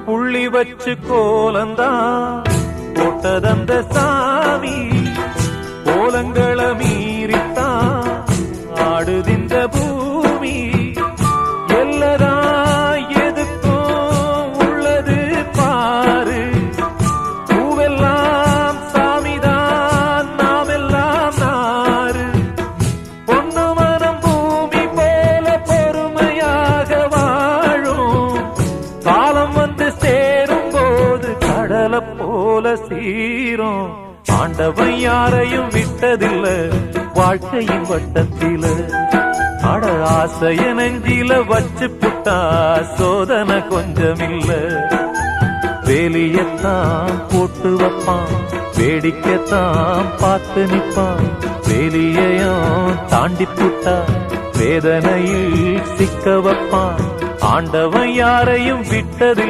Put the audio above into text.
புள்ளி வச்சு கோலந்தான் போட்டதந்த சாமி கோலங்களை மீறித்தான் ஆடுதின்ற பூமி எல்லதா எதுக்கும் உள்ளது பாரு பூவெல்லாம் சாமிதான் நாமெல்லாம் நாறு பொண்ணு மனம் பூமி போல பொறுமையாக வாழும் காலம் வந்து சேரும் போது கடலை போல சீரும் ஆண்டவன் யாரையும் விட்டதில்ல வாழ்க்கையின் வட்டத்தில அட ஆசைய நெஞ்சில வச்சு புட்டா சோதனை கொஞ்சமில்ல வேலியத்தான் போட்டு வைப்பான் வேடிக்கைத்தான் பார்த்து நிற்பான் வேலியையும் தாண்டி புட்டா வேதனையில் சிக்க வைப்பான் ஆண்டவன் யாரையும் விட்டதில்லை